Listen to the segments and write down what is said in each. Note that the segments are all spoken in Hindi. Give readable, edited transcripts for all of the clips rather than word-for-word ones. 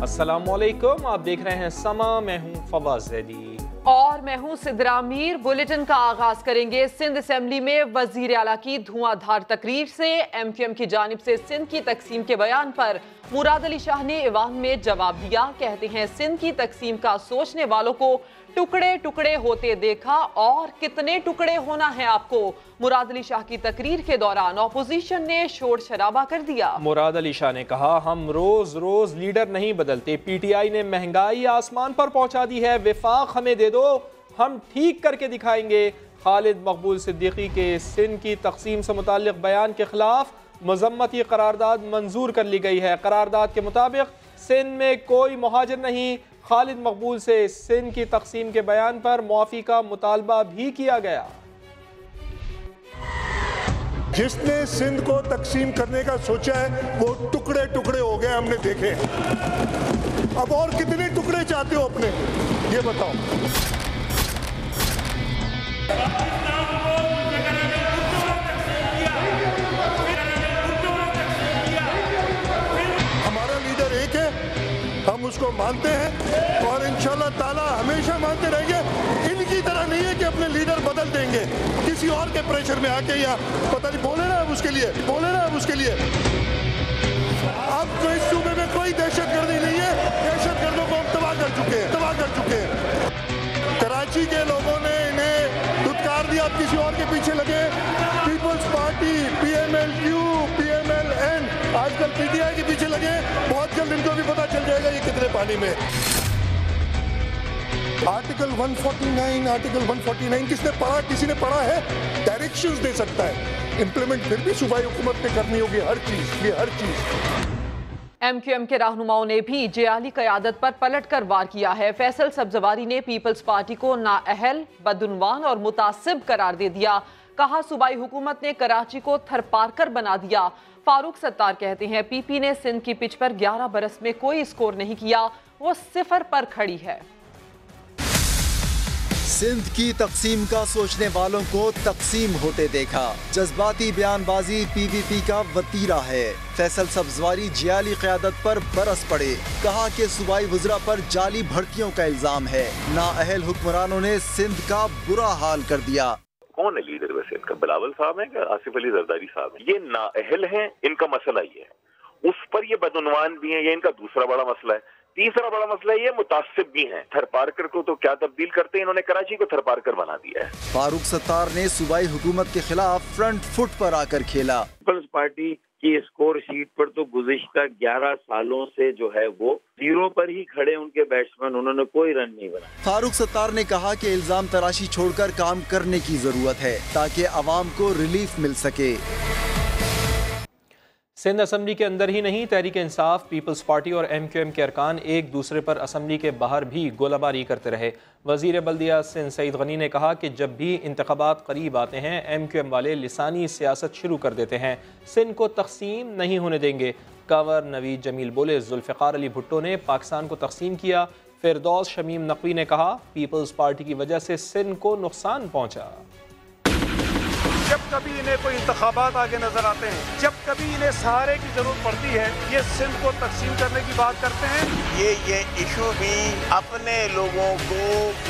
अस्सलामुअलैकुम, आप देख रहे हैं समा। मैं हूं फवाज ज़ैदी और मैं हूं सिद्रा मीर। बुलेटिन का आगाज करेंगे सिंध असेंबली में वजीर आला की धुआंधार तकरीर से। MQM की जानिब से सिंध की तकसीम के बयान पर मुराद अली शाह ने ईवान में जवाब दिया। कहते हैं सिंध की तकसीम का सोचने वालों को टुकड़े टुकड़े होते देखा और कितने टुकड़े होना है आपको। मुराद अली शाह की तकरीर के दौरान ऑपोजिशन ने शोर शराबा कर दिया। मुराद अली शाह ने कहा, हम रोज रोज लीडर नहीं बदलते। PTI ने महंगाई आसमान पर पहुंचा दी है, विफाक हमें दे दो, हम ठीक करके दिखाएंगे। खालिद मकबूल सिद्दीकी के सिंध की तकसीम से मुताल्लिक बयान के खिलाफ मजम्मती करारदाद मंजूर कर ली गई है। करारदाद के मुताबिक सिंध में कोई मुहाजिर नहीं। खालिद मकबूल से सिंध की तकसीम के बयान पर मुआफ़ी का मुतालबा भी किया गया। जिसने सिंध को तकसीम करने का सोचा है वो टुकड़े टुकड़े हो गए, हमने देखे। अब और कितने टुकड़े चाहते हो अपने, ये बताओ। हमारा लीडर एक है, हम उसको मानते हैं और इंशाल्लाह ताला हमेशा मानते रहेंगे। इनकी तरह नहीं है कि अपने लीडर बदल देंगे किसी और के प्रेशर में आके, या पता नहीं बोले ना अब उसके लिए, बोले ना अब उसके लिए। अब तो इस सूबे में कोई दहशतगर्दी नहीं है, दहशतगर्दों को हम तबाह कर चुके हैं, तबाह कर चुके हैं। कराची के लोगों ने इन्हें धुतकार दिया, अब किसी और के पीछे लगे। पीपल्स पार्टी, PMLQ, PMLN, आजकल PTI के पीछे लगे। बहुत जल्द इनको भी पता चल जाएगा ये कितने पानी में। आर्टिकल 149 किसने पढ़ा, किसी ने पढ़ा है? डायरेक्शंस दे सकता है, इंप्लीमेंट फिर भी सूबाई हुकूमत ने करनी होगी हर चीज, ये हर चीज। MQM के रहनुमाओं ने भी जेआली क़यादत पर पलट कर वार किया है। फैसल सब्जवारी ने पीपल्स पार्टी को नाअहल, बदउनवान और मुतासिब करार दे दिया। कहा, सूबाई हुकूमत ने कराची को थरपारकर बना दिया। फारूक सत्तार कहते हैं PP ने सिंध की पिच पर 11 बरस में कोई स्कोर नहीं किया, वो 0 पर खड़ी है। सिंध की तकसीम का सोचने वालों को तकसीम होते देखा। जज्बाती बयानबाजी PVP का वतीरा है। फैसल सब्जवारी जियाली क़यादत पर बरस पड़े। कहा कि सूबाई वज़रा पर जाली भर्तियों का इल्जाम है। नाअहल हुक्मरानों ने सिंध का बुरा हाल कर दिया। कौन है लीडर वैसे इनका? बिलावल साहब है क्या आसिफ अली जरदारी साहब है? ये नाअहल हैं, इनका मसला ये है। उस पर ये बदउनवान भी है, ये इनका दूसरा बड़ा मसला है। तीसरा बड़ा मसला ये मुतासिब भी हैं। थरपारकर को तो क्या तब्दील करते हैं, इन्होंने कराची को थरपारकर बना दिया है। फारूक सत्तार ने सूबाई हुकूमत के खिलाफ फ्रंट फुट पर आकर खेला। पीपल्स पार्टी की स्कोर शीट पर तो गुज़िश्ता 11 सालों से जो है वो 0 पर ही खड़े उनके बैट्समैन, उन्होंने कोई रन नहीं बनाया। फारूक सत्तार ने कहा कि इल्जाम तराशी छोड़कर काम करने की जरूरत है ताकि अवाम को रिलीफ मिल सके। सिंध असम्बली के अंदर ही नहीं, तहरीक इंसाफ, पीपल्स पार्टी और MQM के अरकान एक दूसरे पर असम्बली के बाहर भी गोलाबारी करते रहे। वज़ीर बल्दिया सिंध सईद गनी ने कहा कि जब भी इंतखाबात करीब आते हैं MQM वाले लिसानी सियासत शुरू कर देते हैं। सिंध को तकसीम नहीं होने देंगे। कावर नवीद जमील बोले, जुल्फ़िकार अली भुट्टो ने पाकिस्तान को तकसीम किया। फिरदौस शमीम नकवी ने कहा, पीपल्स पार्टी की वजह से सिंध को नुकसान पहुँचा। जब कभी इन्हें कोई इंतखाबात आगे नजर आते हैं, जब कभी इन्हें सहारे की जरूरत पड़ती है, ये सिंध को तकसीम करने की बात करते हैं। ये इशू भी अपने लोगों को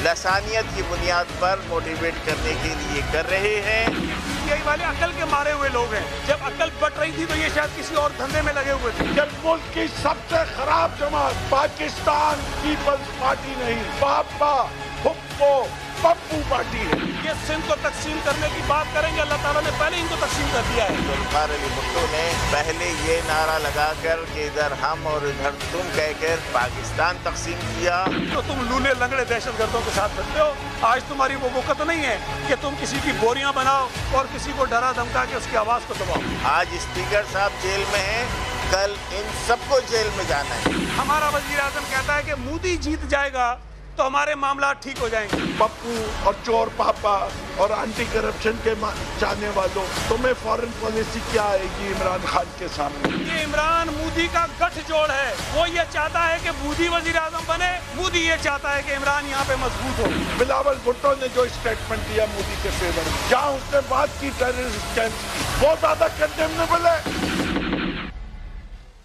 लसानियत की बुनियाद पर मोटिवेट करने के लिए कर रहे हैं। यही वाले अकल के मारे हुए लोग हैं। जब अकल बट रही थी तो ये शायद किसी और धंधे में लगे हुए थे। जब मुल्क की सबसे खराब जमात पाकिस्तान पीपल्स पार्टी नहीं, पापा हुक्को पप्पू पार्टी है। ये सिंध को तकसीम करने की बात करेंगे, अल्लाह ताला ने पहले इनको तकसीम कर दिया है। जुल्फ़िकार अली भुट्टो ने पहले ये नारा लगाकर कि इधर हम और इधर तुम कहकर पाकिस्तान तकसीम किया। तो तुम लूले लंगड़े दहशतगर्दों के साथ रहते हो। आज तुम्हारी वो वक़्त नहीं है कि तुम किसी की बोरियां बनाओ और किसी को डरा धमका के उसकी आवाज को दबाओ। आज स्पीकर साहब जेल में हैं, कल इन सबको जेल में जाना है। हमारा वज़ीर आज़म कहता है कि मोदी जीत जाएगा तो हमारे मामला ठीक हो जाएंगे। पप्पू और चोर पापा और एंटी करप्शन के चाहने वालों, तुम्हें फॉरेन पॉलिसी क्या आएगी इमरान खान के सामने? ये इमरान मोदी का गठजोड़ है। वो ये चाहता है कि मोदी वजीर आजम बने, मोदी ये चाहता है कि इमरान यहाँ पे मजबूत हो। बिलावल भुट्टो ने जो स्टेटमेंट दिया मोदी के फेवर में, जहाँ उसने बात की टेररिस्ट कैंप, बहुत ज्यादा कंडेमनेबल है।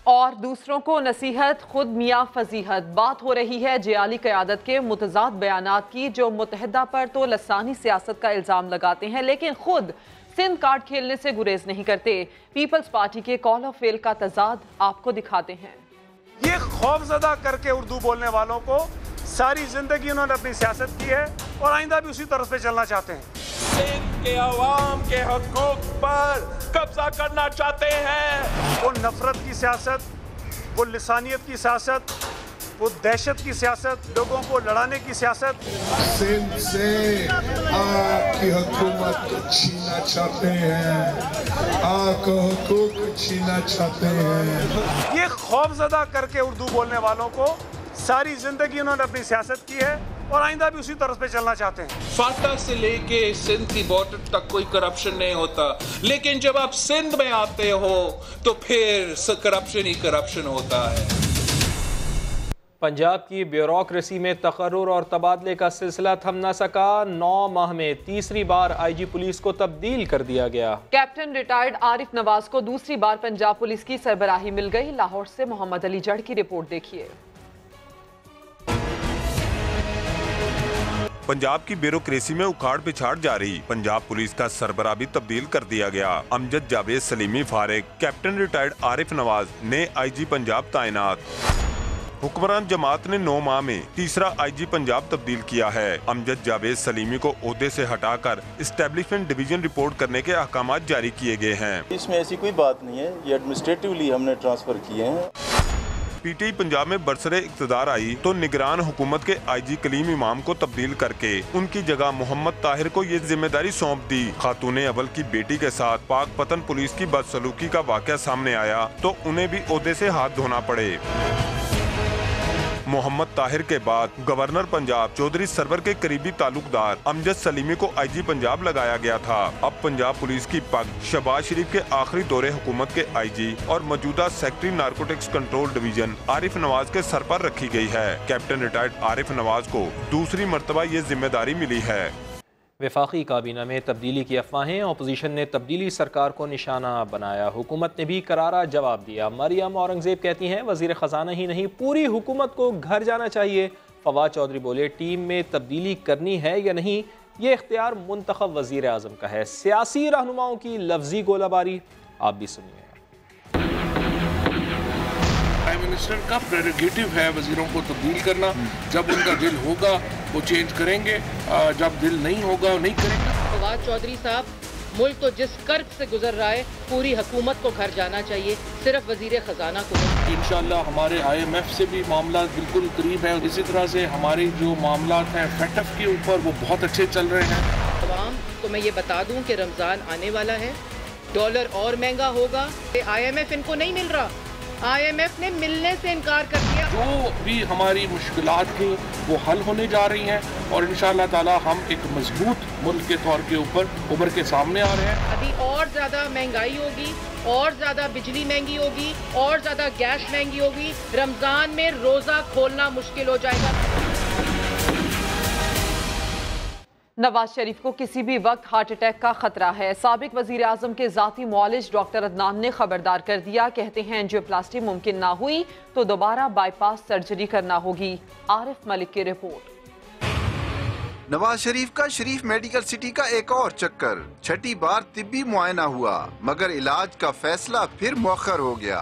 और दूसरों को नसीहत, खुद मियाँ फजीहत। बात हो रही है जियाली क़यादत के मुतज़ाद बयानात की, जो मुत्तहिदा पर तो लसानी सियासत का इल्ज़ाम लगाते हैं लेकिन खुद सिंध कार्ड खेलने से गुरेज नहीं करते। पीपल्स पार्टी के कॉल ऑफ फेल का तजाद आपको दिखाते हैं। ये खौफजदा करके उर्दू बोलने वालों को सारी जिंदगी उन्होंने अपनी सियासत की है और आइंदा भी उसी तरफ पे चलना चाहते हैं। सिंध के अवाम के हकूक पर कब्जा करना चाहते हैं। वो नफरत की सियासत, वो लिसानियत की सियासत, वो दहशत की सियासत, लोगों को लड़ाने की सियासत। सिंध से आपकी हुकूमत को छीनना चाहते हैं, आपका हुकूक छीनना चाहते हैं। ये खौफजदा करके उर्दू बोलने वालों को सारी जिंदगी उन्होंने अपनी सियासत की है और आइंदा भी उसी तरफ पे चलना चाहते हैं। फाटा से लेके सिंध की बॉर्डर तक कोई करप्शन नहीं होता, लेकिन जब आप सिंध में आते हो तो फिर करप्शन ही करप्शन होता है। पंजाब की ब्यूरोक्रेसी में तकर्रुर और तबादले का सिलसिला थम न सका। 9 माह में तीसरी बार आईजी पुलिस को तब्दील कर दिया गया। कैप्टन रिटायर्ड आरिफ नवाज को दूसरी बार पंजाब पुलिस की सरबराही मिल गई। लाहौर से मोहम्मद अली जड़ की रिपोर्ट देखिए। पंजाब की ब्यूरोक्रेसी में उखाड़ पिछाड़ जारी, पंजाब पुलिस का सरबराह भी तब्दील कर दिया गया। अमजद जावेद सलीमी फारिग, कैप्टन रिटायर्ड आरिफ नवाज ने आईजी पंजाब तैनात। हुक्मरान जमात ने 9 माह में तीसरा आईजी पंजाब तब्दील किया है। अमजद जावेद सलीमी को ओहदे से हटाकर इस्टेब्लिशमेंट डिवीजन रिपोर्ट करने के अहकाम जारी किए गए हैं। इसमें ऐसी कोई बात नहीं है, ये एडमिनिस्ट्रेटिवली हमने ट्रांसफर किए हैं। पीटीआई पंजाब में बरसरे इक़्तिदार आई तो निगरान हुकूमत के आईजी कलीम इमाम को तब्दील करके उनकी जगह मोहम्मद ताहिर को ये जिम्मेदारी सौंप दी। खातून अव्वल की बेटी के साथ पाक पतन पुलिस की बदसलूकी का वाक़या सामने आया तो उन्हें भी ओहदे से हाथ धोना पड़े। मोहम्मद ताहिर के बाद गवर्नर पंजाब चौधरी सरवर के करीबी ताल्लुकदार अमजद सलीमी को आईजी पंजाब लगाया गया था। अब पंजाब पुलिस की पग शहबाज शरीफ के आखिरी दौरे हुकूमत के आईजी और मौजूदा secretary narcotics control division Arif Nawaz के सर पर रखी गई है। कैप्टन रिटायर्ड आरिफ नवाज को दूसरी मर्तबा ये जिम्मेदारी मिली है। वफाकी काबीना में तब्दीली की अफवाहें, अपोजिशन ने तब्दीली सरकार को निशाना बनाया। हुकूमत ने भी करारा जवाब दिया। मरियम औरंगजेब कहती हैं वजीर ख़जाना ही नहीं पूरी हुकूमत को घर जाना चाहिए। फवाद चौधरी बोले टीम में तब्दीली करनी है या नहीं ये इख्तियार मुंतखब वजीर आज़म का है। सियासी रहनुमाओं की लफ्जी गोलाबारी आप भी सुनिए। प्राइम मिनिस्टर का प्रेरोगेटिव है वजीरों को तब्दील करना। जब उनका दिल होगा वो चेंज करेंगे, जब दिल नहीं होगा वो नहीं करेंगे। फवाद चौधरी साहब, मुल्क तो जिस कर्ज से गुजर रहा है पूरी हुकूमत को घर जाना चाहिए, सिर्फ वजीर खजाना को नहीं। इंशाल्लाह हमारे IMF से भी मामला बिल्कुल करीब है। इसी तरह से हमारे जो मामला हैं FATF के ऊपर वो बहुत अच्छे चल रहे हैं। तमाम तो मैं ये बता दूं कि रमजान आने वाला है, डॉलर और महंगा होगा। IMF इनको नहीं मिल रहा, IMF ने मिलने से इनकार कर दिया। जो भी हमारी मुश्किलात थी वो हल होने जा रही हैं और इंशाअल्लाह ताला हम एक मजबूत मुल्क के तौर के ऊपर उभर के सामने आ रहे हैं। अभी और ज्यादा महंगाई होगी, और ज्यादा बिजली महंगी होगी, और ज्यादा गैस महंगी होगी। रमजान में रोजा खोलना मुश्किल हो जाएगा। नवाज शरीफ को किसी भी वक्त हार्ट अटैक का खतरा है। साबिक वजीर आजम के जाती मुआलिज डॉक्टर अदनान ने खबरदार कर दिया। कहते हैं एंजियोप्लास्टी मुमकिन ना हुई तो दोबारा बाईपास सर्जरी करना होगी। आरिफ मलिक की रिपोर्ट। नवाज शरीफ का शरीफ मेडिकल सिटी का एक और चक्कर, छठी बार तिब्बी मुआयना हुआ मगर इलाज का फैसला फिर मुअख्खर हो गया।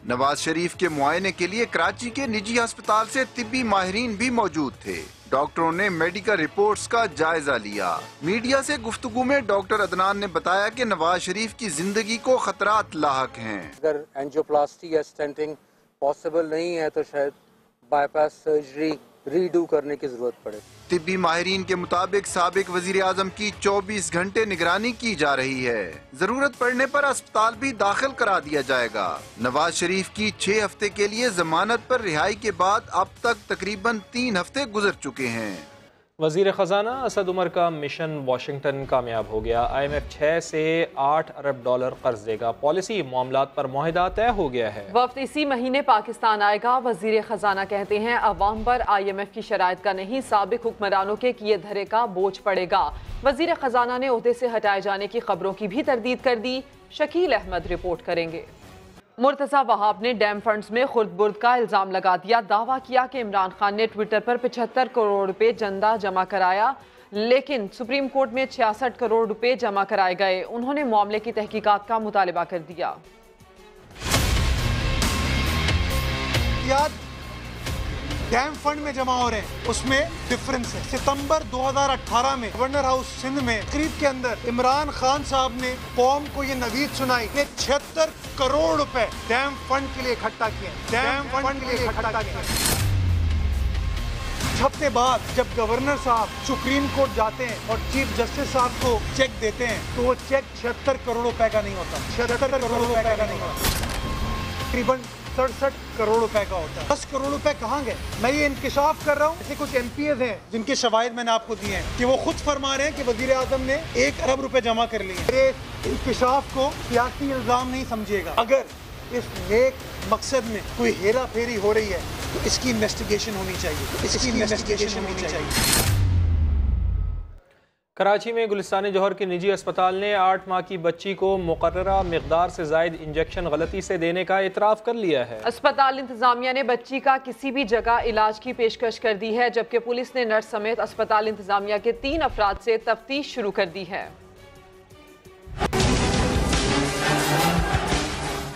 नवाज शरीफ के मुआयने के लिए कराची के निजी अस्पताल से तिब्बी माहिरीन भी मौजूद थे। डॉक्टरों ने मेडिकल रिपोर्ट्स का जायजा लिया। मीडिया से गुफ्तगू में डॉक्टर अदनान ने बताया कि नवाज शरीफ की जिंदगी को खतरात लाहक हैं। अगर एंजियोप्लास्टी या स्टेंटिंग पॉसिबल नहीं है तो शायद बाईपास सर्जरी रीडू करने की जरूरत पड़े। तिब्बी माहिरीन के मुताबिक साबिक वजीर आजम की 24 घंटे निगरानी की जा रही है। जरूरत पड़ने पर अस्पताल भी दाखिल करा दिया जाएगा। नवाज शरीफ की 6 हफ्ते के लिए जमानत पर रिहाई के बाद अब तक तकरीबन 3 हफ्ते गुजर चुके हैं। वज़ीर ख़जाना असद उमर का मिशन वाशिंगटन कामयाब हो गया। IMF 6 से 8 अरब डॉलर कर्ज देगा। पॉलिसी मामलात पर मुआहदा तय हो गया है। वफ्द इसी महीने पाकिस्तान आएगा। वज़ीर ख़जाना कहते हैं अवाम पर IMF की शराइत का नहीं, साबिक हुक्मरानों के किए धरे का बोझ पड़ेगा। वज़ीर ख़जाना ने ओहदे से हटाए जाने की खबरों की भी तरदीद कर दी। शकील अहमद रिपोर्ट करेंगे। मुर्तज़ा वहाब ने डैम फंड्स में खुर्द-बुर्द का इल्ज़ाम लगा दिया। दावा किया कि इमरान खान ने ट्विटर पर 75 करोड़ रुपए चंदा जमा कराया, लेकिन सुप्रीम कोर्ट में 66 करोड़ रुपए जमा कराए गए। उन्होंने मामले की तहकीकात का मुतालबा कर दिया। डैम फंड में जमा हो रहे हैं, उसमें डिफरेंस है। सितंबर 2018 में गवर्नर हाउस सिंध में तकरीब के अंदर इमरान खान साहब ने कौम को ये नवीद सुनाई कि 76 करोड़ रुपए डैम फंड के लिए इकट्ठा किए। डैम फंड के लिए इकट्ठा किए। हफ्ते बाद जब गवर्नर साहब सुप्रीम कोर्ट जाते हैं और चीफ जस्टिस साहब को चेक देते हैं तो वो चेक 76 करोड़ रुपए का नहीं होता। 76 करोड़ रुपए का नहीं होता, तकरीबन 67 करोड़ रुपए का होता है। 10 करोड़ रुपए कहाँ गए? मैं ये इंकशाफ कर रहा हूँ। ऐसे कुछ MPs हैं जिनके शवाहिद मैंने आपको दिए हैं कि वो खुद फरमा रहे हैं कि वजीर आजम ने 1 अरब रुपए जमा कर लिए। मेरे इंकशाफ को सियासी इल्जाम नहीं समझिएगा। अगर इस नेक मकसद में कोई हेरा फेरी हो रही है तो इसकी इन्वेस्टिगेशन होनी चाहिए। इसकी इन्वेस्टिगेशन होनी चाहिए। कराची में गुलिस्तान जौहर के निजी अस्पताल ने 8 माह की बच्ची को मुकर्ररा मिकदार से ज़ायद इंजेक्शन गलती से देने का इतराफ़ कर लिया है। अस्पताल इंतजामिया ने बच्ची का किसी भी जगह इलाज की पेशकश कर दी है, जबकि पुलिस ने नर्स समेत अस्पताल इंतजामिया के 3 अफराद से तफ्तीश शुरू कर दी है।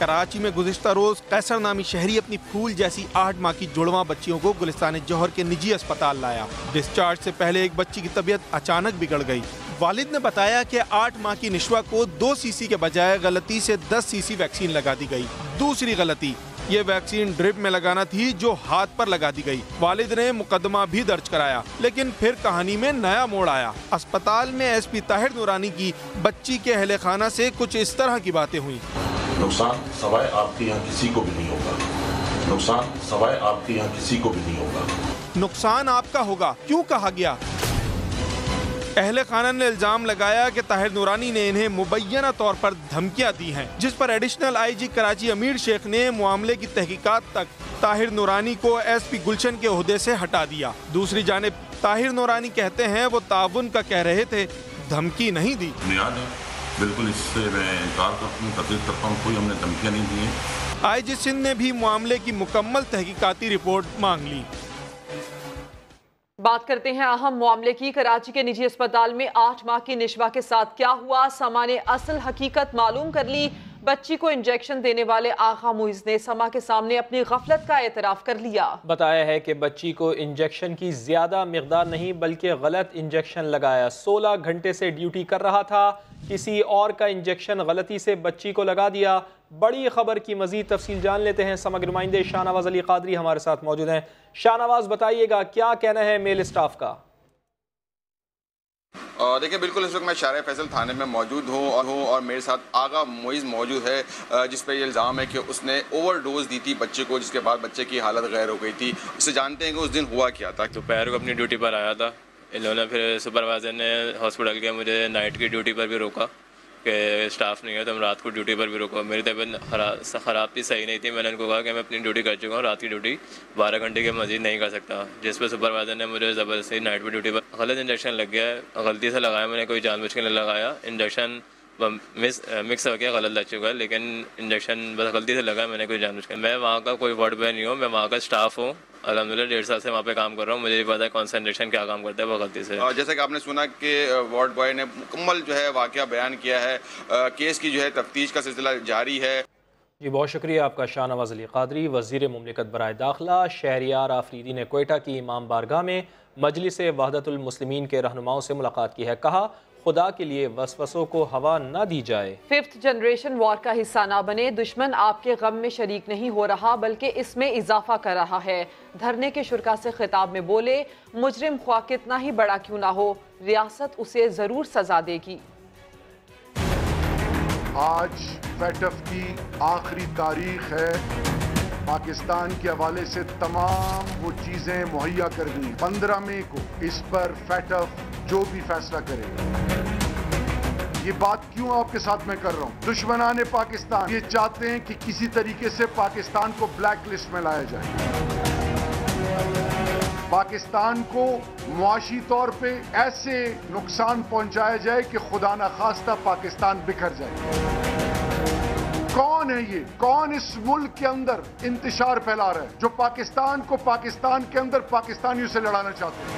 कराची में गुज़िश्ता रोज कैसर नामी शहरी अपनी फूल जैसी 8 माह की जुड़वा बच्चियों को गुलिस्तान जौहर के निजी अस्पताल लाया। डिस्चार्ज से पहले एक बच्ची की तबीयत अचानक बिगड़ गई। वालिद ने बताया कि 8 माह की निशवा को 2 सीसी के बजाय गलती से 10 सीसी वैक्सीन लगा दी गई। दूसरी गलती, ये वैक्सीन ड्रिप में लगाना थी जो हाथ पर लगा दी गई। वालिद ने मुकदमा भी दर्ज कराया, लेकिन फिर कहानी में नया मोड़ आया। अस्पताल में SP ताहिर नूरानी की बच्ची के अहले खाना से कुछ इस तरह की बातें हुई। नुकसान सवाए आपके यहाँ किसी को भी नहीं होगा। नुकसान सवाए आपके यहाँ किसी को भी नहीं होगा। नुकसान आपका होगा, क्यों कहा गया? अहले खाना ने इल्जाम लगाया कि ताहिर नूरानी ने इन्हें मुबैना तौर पर धमकियां दी हैं, जिस पर एडिशनल IG कराची अमीर शेख ने मामले की तहकीकात तक ताहिर नूरानी को SP गुलशन के ओहदे से हटा दिया। दूसरी जानिब ताहिर नूरानी कहते हैं वो ताउन का कह रहे थे, धमकी नहीं दी। बिल्कुल, इससे मैं इनकार करता हूँ, तस्दीक करता हूँ, कोई हमने धमकियाँ नहीं दी हैं। IG सिंध ने भी मामले की मुकम्मल तहकीकाती रिपोर्ट मांग ली। बात करते हैं अहम मामले की। कराची के निजी अस्पताल में 8 माह की निशवा के साथ क्या हुआ? समा ने असल हकीकत मालूम कर ली। बच्ची को इंजेक्शन देने वाले आगा मुइज़ ने समा के सामने अपनी गफलत का एतराफ़ कर लिया। बताया है कि बच्ची को इंजेक्शन की ज्यादा मिकदार नहीं बल्कि गलत इंजेक्शन लगाया। 16 घंटे से ड्यूटी कर रहा था, किसी और का इंजेक्शन गलती से बच्ची को लगा दिया। बड़ी खबर की मजीद तफसील जान लेते हैं। समग्र नुमाइंदे शाहनवाज अली कादरी हमारे साथ मौजूद हैं। शाहनवाज, बताइएगा क्या कहना है मेल स्टाफ का? देखिए, बिल्कुल इस वक्त मैं शारा फैसल थाने में मौजूद हूँ और मेरे साथ आगा मुइज़ मौजूद है, जिस पर यह इल्ज़ाम है कि उसने ओवरडोज दी थी बच्चे को, जिसके बाद बच्चे की हालत गैर हो गई थी। उससे जानते हैं कि उस दिन हुआ क्या था। दोपहर को अपनी ड्यूटी पर आया था, इन्होंने फिर सुपरवाइज़र ने हॉस्पिटल के मुझे नाइट की ड्यूटी पर भी रोका कि स्टाफ नहीं है, तो हम रात को ड्यूटी पर भी रोका। मेरी तबीयत ख़राब थी, सही नहीं थी। मैंने उनको कहा कि मैं अपनी ड्यूटी कर चुका हूँ, रात की ड्यूटी 12 घंटे के मजीद नहीं कर सकता, जिस पर सुपरवाइज़र ने मुझे ज़बरदस्ती नाइट में ड्यूटी पर गलत इंजेक्शन लग गया है। गलती से लगाया मैंने, कोई जानबूझ के नहीं लगाया। इंजेक्शन मिक्स हो गया, गलत लग चुका है, लेकिन इंजेक्शन बस गलती से लगा, मैंने कोई जानबूझ के। मैं वहाँ का कोई वार्ड बॉय नहीं हूँ, मैं वहाँ का स्टाफ हूँ। अल्हम्दुलिल्लाह 1.5 साल से वहाँ पे काम कर रहा हूँ, मुझे भी पता है कौन सा इंजेक्शन क्या काम करता है वो गलती से। जैसे कि आपने सुना कि वार्ड बॉय ने मुकम्मल जो है वाक़या बयान किया है। केस की जो है तफ्तीश का सिलसिला जारी है। जी, बहुत शुक्रिया आपका शाहनवाज अली कादरी। वज़ीर मुमलिकत बराए दाखिला शहरियार आफरीदी ने कोयटा की इमाम बारगाह में मजलिस वहदतुल मुस्लिमीन के रहनुमाओं से मुलाकात की है। कहा, खुदा के लिए वसवसों को हवा न दी जाए। 5th जनरेशन वॉर का हिस्सा ना बने। दुश्मन आपके गम में शरीक नहीं हो रहा बल्कि इसमें इजाफा कर रहा है। धरने के शुरका से खिताब में बोले, मुजरिम ख्वाह कितना ही बड़ा क्यों ना हो, रियासत उसे जरूर सजा देगी। आज फैटफ की आखिरी तारीख है पाकिस्तान के हवाले से तमाम वो चीजें मुहैया कर दी। 15 मई को इस पर फैटफ जो भी फैसला करेगा। ये बात क्यों आपके साथ मैं कर रहा हूँ? दुश्मनाने पाकिस्तान ये चाहते हैं कि किसी तरीके से पाकिस्तान को ब्लैक लिस्ट में लाया जाए। पाकिस्तान को मुआशी तौर पे ऐसे नुकसान पहुंचाया जाए कि खुदा न खास्ता पाकिस्तान बिखर जाए। कौन है ये? कौन इस मुल्क के अंदर इंतशार फैला रहा है जो पाकिस्तान को पाकिस्तान के अंदर पाकिस्तानियों से लड़ाना चाहते हैं?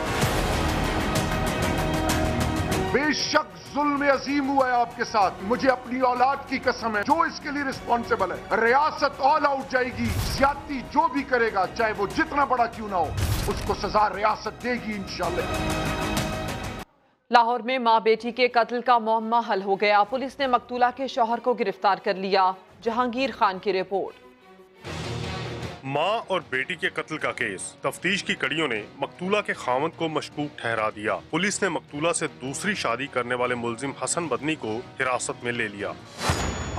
बेशक जुल्म अजीम हुआ है आपके साथ, मुझे अपनी औलाद की कसम है, जो इसके लिए रिस्पॉन्सिबल है रियासत ऑल आउट जाएगी। ज्यादती जो भी करेगा चाहे वो जितना बड़ा क्यों ना हो, उसको सजा रियासत देगी इंशाअल्लाह। लाहौर में मां बेटी के कत्ल का मुअम्मा हल हो गया। पुलिस ने मकतूला के शौहर को गिरफ्तार कर लिया। जहांगीर खान की रिपोर्ट। मां और बेटी के कत्ल का केस, तफ्तीश की कड़ियों ने मकतूला के खावंद को मशकूक ठहरा दिया। पुलिस ने मकतूला से दूसरी शादी करने वाले मुलजिम हसन बदनी को हिरासत में ले लिया।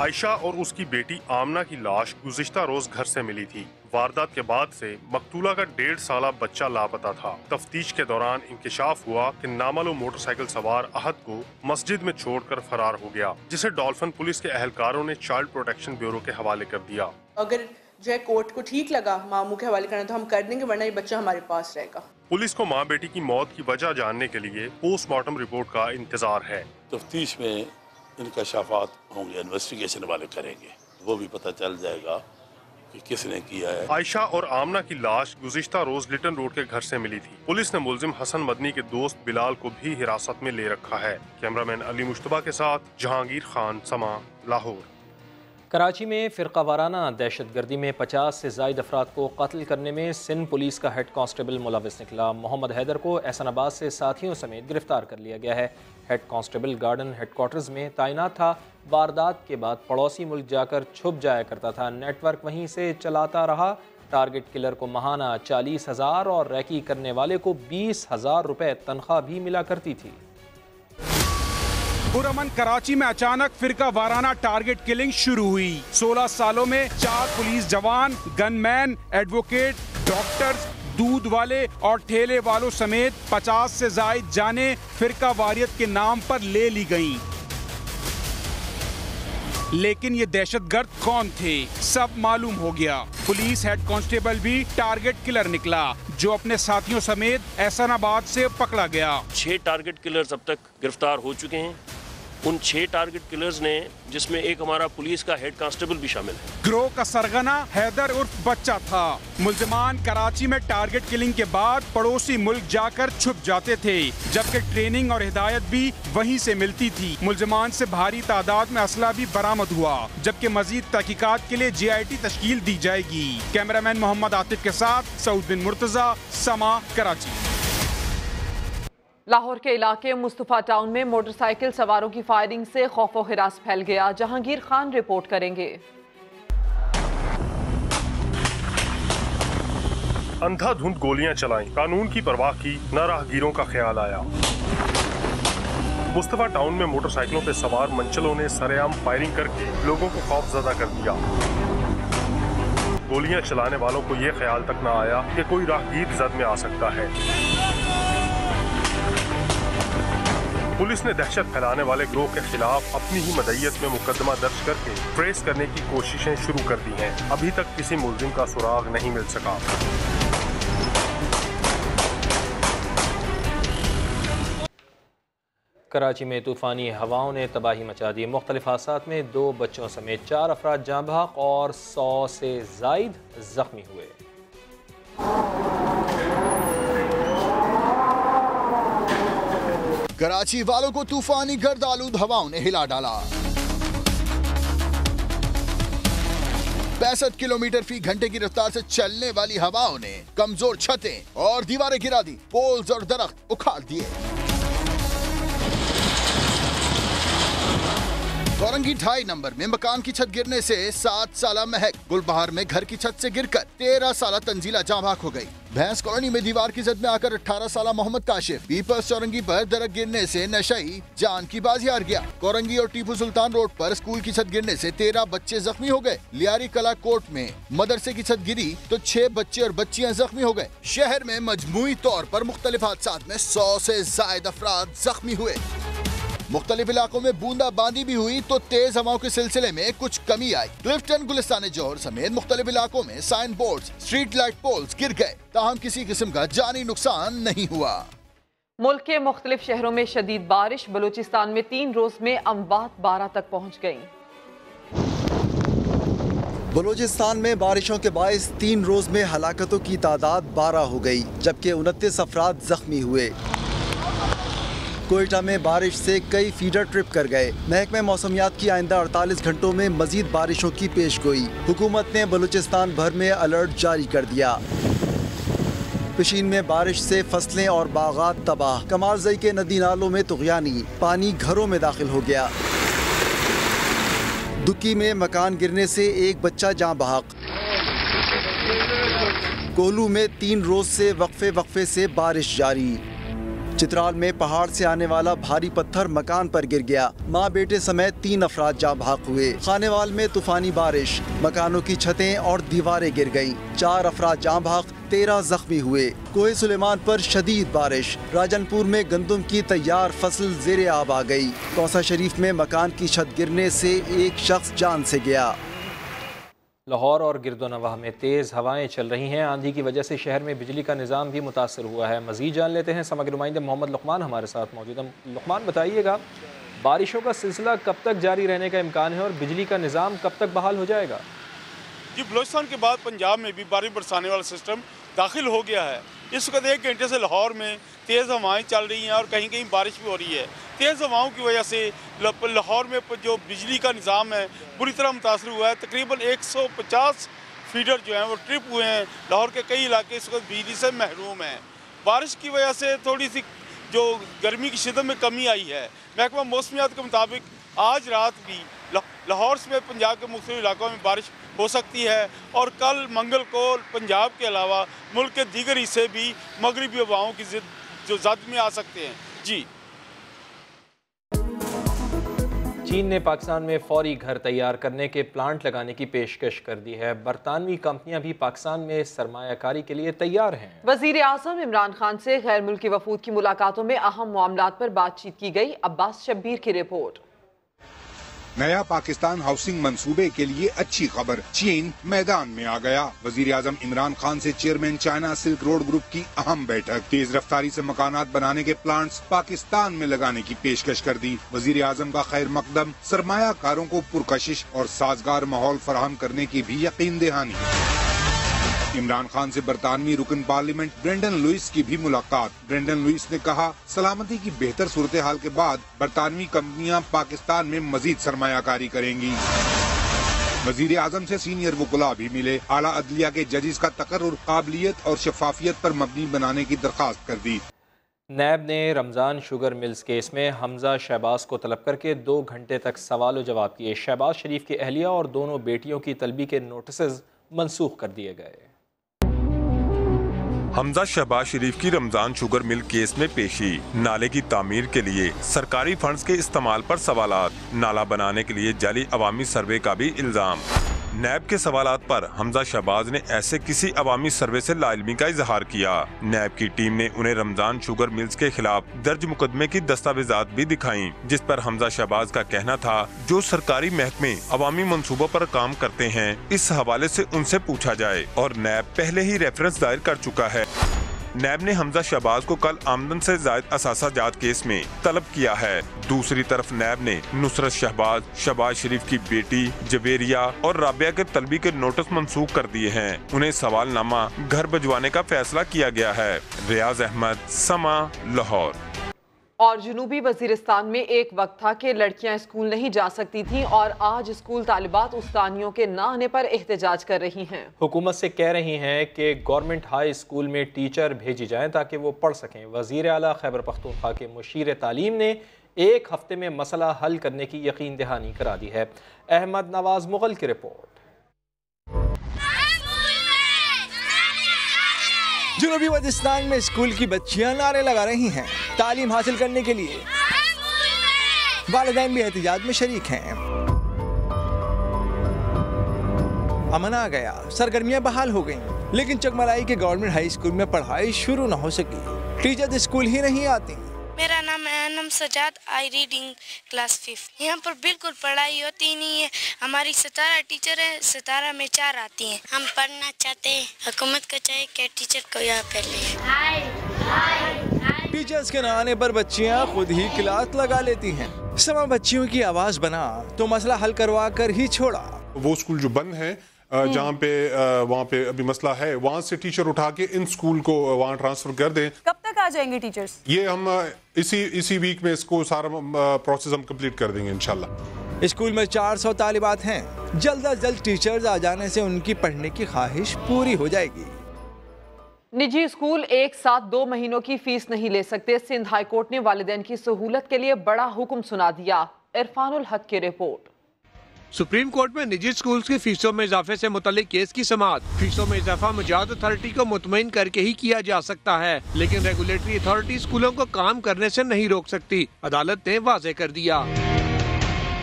आयशा और उसकी बेटी आमना की लाश गुज़िश्ता रोज घर से मिली थी। वारदात के बाद से मकतूला का 1.5 साला बच्चा लापता था। तफ्तीश के दौरान इंकिशाफ हुआ कि नामालूम मोटरसाइकिल सवार अहद को मस्जिद में छोड़कर फरार हो गया, जिसे डॉल्फिन पुलिस के एहलकारों ने चाइल्ड प्रोटेक्शन ब्यूरो के हवाले कर दिया। अगर जो है कोर्ट को ठीक लगा मामू के हवाले करना तो हम कर देंगे, वरना ये बच्चा हमारे पास रहेगा। पुलिस को मां बेटी की मौत की वजह जानने के लिए पोस्टमार्टम रिपोर्ट का इंतजार है। तफ्तीश में इंकशाफात होंगे, इन्वेस्टिगेशन वाले करेंगे, वो भी पता चल जाएगा कि किसने किया है। आयशा और आमना की लाश गुज़िश्ता रोज लिटन रोड के घर से मिली थी। पुलिस ने मुलजिम हसन मदनी के दोस्त बिलाल को भी हिरासत में ले रखा है। कैमरामैन अली मुश्तबा के साथ जहांगीर खान, समा, लाहौर। कराची में फ़िरक़ावाराना दहशतगर्दी में 50 से ज़ायद अफराद को कत्ल करने में सिंध पुलिस का हेड कांस्टेबल मुलविस निकला। मोहम्मद हैदर को एहसनाबाद से साथियों समेत गिरफ्तार कर लिया गया है। हेड कांस्टेबल गार्डन हेडक्वार्टर्स में तैनात था। वारदात के बाद पड़ोसी मुल्क जाकर छुप जाया करता था। नेटवर्क वहीं से चलाता रहा। टारगेट किलर को माहाना 40,000 और रैकी करने वाले को 20,000 रुपये तनख्वाह भी मिला करती थी। पुरअमन कराची में अचानक फिरका वाराना टारगेट किलिंग शुरू हुई। 16 सालों में 4 पुलिस जवान, गनमैन, एडवोकेट, डॉक्टर्स, दूध वाले और ठेले वालों समेत 50 से जायद जानें फिरका वारियत के नाम पर ले ली गईं। लेकिन ये दहशतगर्द कौन थे, सब मालूम हो गया। पुलिस हेड कांस्टेबल भी टारगेट किलर निकला, जो अपने साथियों समेत एहसनाबाद से पकड़ा गया। 6 टारगेट किलर्स अब तक गिरफ्तार हो चुके हैं। उन 6 टारगेट किलर्स ने, जिसमें एक हमारा पुलिस का हेड कांस्टेबल भी शामिल है। गिरोह का सरगना हैदर उर्फ बच्चा था। मुल्जिमान कराची में टारगेट किलिंग के बाद पड़ोसी मुल्क जाकर छुप जाते थे, जबकि ट्रेनिंग और हिदायत भी वहीं से मिलती थी। मुल्जिमान से भारी तादाद में असला भी बरामद हुआ, जबकि मजीद तहकीकात के लिए JIT तश्कील दी जाएगी। कैमरामैन मोहम्मद आतिफ के साथ सऊद बिन मुर्तजा, समा, कराची। लाहौर के इलाके मुस्तफा टाउन में मोटरसाइकिल सवारों की फायरिंग से खौफ व हिरास फैल गया। जहांगीर खान रिपोर्ट करेंगे। अंधाधुंध गोलियां चलाई, कानून की परवाह की न राहगीरों का ख्याल आया। मुस्तफा टाउन में मोटरसाइकिलों पे सवार मंचलों ने सरेआम फायरिंग करके लोगों को खौफजदा कर दिया। गोलियां चलाने वालों को ये ख्याल तक न आया कि कोई राहगीर जद में आ सकता है। पुलिस ने दहशत फैलाने वाले गिरोह के खिलाफ अपनी ही मदय्यत में मुकदमा दर्ज करके ट्रेस करने की कोशिशें शुरू कर दी हैं। अभी तक किसी मुलजिम का सुराग नहीं मिल सका। कराची में तूफ़ानी हवाओं ने तबाही मचा दी। मुख्तलिफ हादसात में 2 बच्चों समेत 4 अफराद जाँ बहक और 100 से ज़ायद जख्मी हुए। कराची वालों को तूफानी गर्द आलूद हवाओं ने हिला डाला। 65 किलोमीटर फी घंटे की रफ्तार से चलने वाली हवाओं ने कमजोर छतें और दीवारें गिरा दी, पोल्स और दरख्त उखाड़ दिए। कोरंगी 2.5 नंबर में मकान की छत गिरने से 7 साला महक, गुलबहार में घर की छत से गिरकर 13 साला तंजीला जाँ भाग हो गई। भैंस कॉलोनी में दीवार की जद में आकर 18 साला मोहम्मद काशिफ, पीपल्स चौरंगी पर दरक गिरने से नशई जान की बाजी हार गया। कोरंगी और टीपू सुल्तान रोड पर स्कूल की छत गिरने से 13 बच्चे जख्मी हो गए। लियारी कला कोट में मदरसे की छत गिरी तो 6 बच्चे और बच्चियां जख्मी हो गए। शहर में मजमूई तौर पर मुख्तलिफ हादसात में 100 से ज्यादा अफराद जख्मी हुए। मुख्तलिफ इलाकों में बूंदाबांदी भी हुई तो तेज हवाओं के सिलसिले में कुछ कमी आई। क्लिफ्टन, गुलिस्तान जौहर समेत मुख्तलिफ इलाकों में sign board, street light poles गिर गए, ताहम किसी किस्म का जानी नुकसान नहीं हुआ। मुल्क के मुख्तलिफ शहरों में शदीद बारिश, बलूचिस्तान में 3 रोज में अमवात 12 तक पहुँच गयी। बलूचिस्तान में बारिशों के बायस 3 रोज में हलाकतों की तादाद 12 हो गई, जबकि 29 अफराद जख्मी हुए। कोयटा में बारिश से कई फीडर ट्रिप कर गए। महकमे मौसमियात की आइंदा 48 घंटों में मजीद बारिशों की पेशगोई। हुकूमत ने बलूचिस्तान भर में अलर्ट जारी कर दिया। पिशीन में बारिश से फसलें और बागात तबाह। कमालजई के नदी नालों में तुगयानी, पानी घरों में दाखिल हो गया। दुक्की में मकान गिरने से एक बच्चा जाँ बहक। कोलू में 3 रोज से वक्फे से बारिश जारी। चित्राल में पहाड़ से आने वाला भारी पत्थर मकान पर गिर गया, माँ बेटे समेत 3 अफराद जाँ भाग हुए। खानेवाल में तूफानी बारिश, मकानों की छतें और दीवारें गिर गईं, 4 अफराद जाँ भाग, 13 जख्मी हुए। कोहे सुलेमान पर शदीद बारिश, राजनपुर में गंदम की तैयार फसल ज़ेरे आब आ गई। कौसा शरीफ में मकान की छत गिरने से एक शख्स जान से गया। लाहौर और गिरदोनवाह में तेज़ हवाएं चल रही हैं। आंधी की वजह से शहर में बिजली का निज़ाम भी मुतासर हुआ है। मज़ीद जान लेते हैं, समग्र नुमाइंदे मोहम्मद लुकमान हमारे साथ मौजूद हैं। लुकमान, बताइएगा बारिशों का सिलसिला कब तक जारी रहने का इम्कान है और बिजली का निज़ाम कब तक बहाल हो जाएगा? जी, बलूचिस्तान के बाद पंजाब में भी बारिश बरसाने वाला सिस्टम दाखिल हो गया है। इस वक्त 1 घंटे से लाहौर में तेज़ हवाएं चल रही हैं और कहीं कहीं बारिश भी हो रही है। तेज़ हवाओं की वजह से लाहौर में जो बिजली का निज़ाम है बुरी तरह मुतासर हुआ है। तकरीबन 150 फीडर जो हैं वो ट्रिप हुए हैं। लाहौर के कई इलाके इस वक्त बिजली से महरूम हैं। बारिश की वजह से थोड़ी सी जो गर्मी की शिद्दत में कमी आई है। महकमा मौसमियात के मुताबिक आज रात भी लाहौर समेत पंजाब के मुख्तलिफ इलाकों में बारिश हो सकती है और कल मंगल को पंजाब के अलावा मुल्क के दीगर हिस्से भी मगरिबी हवाओं की जो जद में आ सकते हैं। जी, चीन ने पाकिस्तान में फौरी घर तैयार करने के प्लांट लगाने की पेशकश कर दी है। बरतानवी कंपनियां भी पाकिस्तान में सरमायाकारी के लिए तैयार हैं। वजीर आज़म इमरान खान से गैर मुल्की वफूद की मुलाकातों में अहम मामलात पर बातचीत की गई। अब्बास शब्बीर की रिपोर्ट। नया पाकिस्तान हाउसिंग मंसूबे के लिए अच्छी खबर, चीन मैदान में आ गया। वजीर आजम इमरान खान से chairman China silk road group की अहम बैठक। तेज रफ्तारी से मकानात बनाने के प्लांट्स पाकिस्तान में लगाने की पेशकश कर दी। वजीर आजम का खैर मकदम, सरमायाकारों को पुरकशिश और साजगार माहौल फराहम करने की भी यकीन दहानी। इमरान खान से बरतानवी रुकन पार्लियामेंट ब्रेंडन लुइस की भी मुलाकात। ब्रेंडन लुइस ने कहा, सलामती की बेहतर सूरत हाल के बाद बरतानवी कंपनियां पाकिस्तान में मजीद सरमायाकारी करेंगी। वजीर आजम से सीनियर वकुला भी मिले। आला अदलिया के जजेस का तकर्रुर काबिलियत और शफाफियत पर मबनी बनाने की दरखास्त कर दी। नैब ने रमज़ान शुगर मिल्स केस में हमजा शहबाज को तलब करके 2 घंटे तक सवाल जवाब किए। शहबाज शरीफ की अहलिया और दोनों बेटियों की तलबी के नोटिस मनसूख कर दिए गए। हमजा शहबाज शरीफ की रमजान शुगर मिल केस में पेशी। नाले की तामीर के लिए सरकारी फंड्स के इस्तेमाल पर सवालात, नाला बनाने के लिए जाली अवामी सर्वे का भी इल्जाम। नैब के सवालात पर हमजा शहबाज ने ऐसे किसी अवामी सर्वे से लाइल्मी का इजहार किया। नैब की टीम ने उन्हें रमजान शुगर मिल्स के खिलाफ दर्ज मुकदमे की दस्तावेजात भी दिखाई, जिस पर हमजा शहबाज का कहना था जो सरकारी महकमे अवामी मंसूबों पर काम करते हैं इस हवाले से उनसे पूछा जाए, और नैब पहले ही रेफरेंस दायर कर चुका है। नैब ने हमजा शहबाज को कल आमदन से जायद असासा जात केस में तलब किया है। दूसरी तरफ नैब ने नुसरत शहबाज, शहबाज शरीफ की बेटी जवेरिया और राबिया के तलबी के नोटिस मनसूख कर दिए हैं। उन्हें सवालनामा घर भिजवाने का फैसला किया गया है। रियाज अहमद, समा, लाहौर। और जनूबी वजीरिस्तान में एक वक्त था कि लड़कियां स्कूल नहीं जा सकती थीं और आज स्कूल तालिबात उस्तानियों के ना आने पर एहतजाज कर रही हैं। हुकूमत से कह रही हैं कि गवर्नमेंट हाई स्कूल में टीचर भेजी जाएं ताकि वो पढ़ सकें। वजीर आला खैबर पख्तूनख्वा के मुशीर तालीम ने 1 हफ्ते में मसला हल करने की यकीन दहानी करा दी है। अहमद नवाज मुगल की रिपोर्ट। जनूबी वजिस्तान में स्कूल की बच्चियां नारे लगा रही हैं तालीम हासिल करने के लिए। वालिदैन भी एहतिजाज में शरीक हैं। अमन आ गया, सरगर्मियां बहाल हो गईं, लेकिन चकमलाई के गवर्नमेंट हाई स्कूल में पढ़ाई शुरू न हो सकी। टीचर स्कूल ही नहीं आती। मेरा नाम है Anam Sajjad, I reading class 5। यहाँ पर बिल्कुल पढ़ाई होती नहीं है। हमारी 17 टीचर है, 17 में 4 आती हैं। हम पढ़ना चाहते हैं, हुकूमत को चाहिए कि टीचर को यहाँ पे ले। टीचर्स के न आने पर बच्चियाँ खुद ही क्लास लगा लेती हैं। समा बच्चियों की आवाज बना तो मसला हल करवा कर ही छोड़ा। वो स्कूल जो बंद है जहाँ पे वहाँ पे अभी मसला है, वहाँ से टीचर उठा के इन स्कूल को वहाँ ट्रांसफर कर दें। कब तक आ जाएंगे टीचर्स? ये हम इसी वीक में इसको सारा प्रोसेस हम कंप्लीट कर देंगे इंशाल्लाह। स्कूल में 400 तालिबात हैं। जल्द अज जल्द टीचर्स आ जाने से उनकी पढ़ने की ख्वाहिश पूरी हो जाएगी। निजी स्कूल एक साथ 2 महीनों की फीस नहीं ले सकते। सिंध हाई कोर्ट ने वालिदैन की सहूलत के लिए बड़ा हुक्म सुना दिया। इरफानुल हक की रिपोर्ट। सुप्रीम कोर्ट में निजी स्कूल्स की फीसों में इजाफे से मुतल्लिक केस की समाअत। फीसों में इजाफा मुजाहिद अथॉरिटी को मुतमईन करके ही किया जा सकता है, लेकिन रेगुलेटरी अथॉरिटी स्कूलों को काम करने से नहीं रोक सकती, अदालत ने वाज़ेह कर दिया।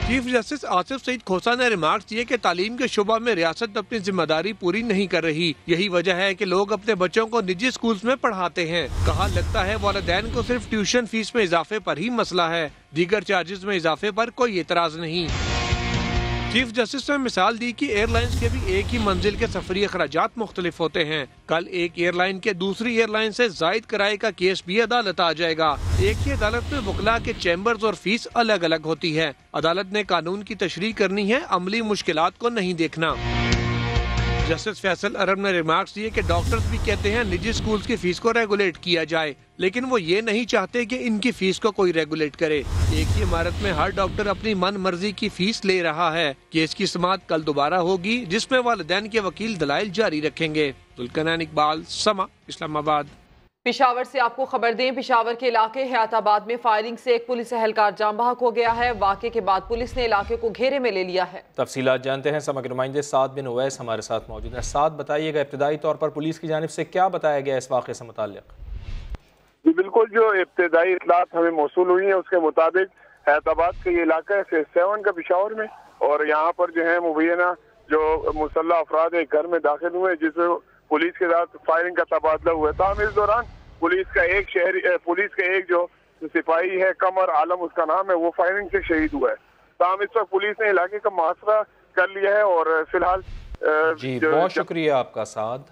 चीफ जस्टिस आसिफ सईद खोसा ने रिमार्क्स दिए कि तालीम के शुबा में रियासत अपनी जिम्मेदारी पूरी नहीं कर रही। यही वजह है कि लोग अपने बच्चों को निजी स्कूल्स में पढ़ाते हैं। कहा, लगता है वालिदैन को सिर्फ ट्यूशन फीस में इजाफे पर ही मसला है, दीगर चार्जेस में इजाफे पर कोई एतराज नहीं। चीफ जस्टिस ने मिसाल दी कि एयरलाइंस के भी एक ही मंजिल के सफरी अखराजात मुख्तलिफ होते हैं। कल एक एयरलाइन के दूसरी एयरलाइन से जायद किराए का केस भी अदालत आ जाएगा। एक ही अदालत में वकला के चैम्बर्स और फीस अलग अलग होती है। अदालत ने कानून की तशरीह करनी है, अमली मुश्किलात को नहीं देखना। जस्टिस फैसल अरब ने रिमार्क्स दिए कि डॉक्टर्स भी कहते हैं निजी स्कूल्स की फीस को रेगुलेट किया जाए, लेकिन वो ये नहीं चाहते कि इनकी फीस को कोई रेगुलेट करे। एक ही इमारत में हर डॉक्टर अपनी मन मर्जी की फीस ले रहा है। केस की समाअत कल दोबारा होगी, जिसमें वालिदैन के वकील दलाइल जारी रखेंगे। जुल्कनान इकबाल, समा, इस्लामाबाद। पिशावर से आपको खबर दें, पिशावर के इलाके हयाताबाद में फायरिंग से एक पुलिस एहलकार जाम बहक हो गया है। वाक़े के बाद पुलिस ने इलाके को घेरे में ले लिया है। तफसीलात जानते हैं, समग्र नुमाइंदे साद बिन उवैस हमारे साथ मौजूद है। साद, बताइएगा इब्तदाई तौर पर पुलिस की जानिब से क्या बताया गया इस वाक़े से मुताल्लिक़? जी बिल्कुल, जो इब्तदाई इत्तलात हमें मौसूल हुई है उसके मुताबिक हैदराबाद का ये इलाका है फेज 7 का पिशावर में, और यहाँ पर जो है मुबैना जो मुसल्लह अफराद एक घर में दाखिल हुए जिसमें पुलिस के साथ फायरिंग का तबादला हुआ। ताहम इस दौरान पुलिस का एक जो सिपाही है, कमर आलम उसका नाम है, वो फायरिंग से शहीद हुआ है। ताहम इस वक्त पुलिस ने इलाके का मुहासरा कर लिया है और फिलहाल जी बहुत शुक्रिया आपका साद।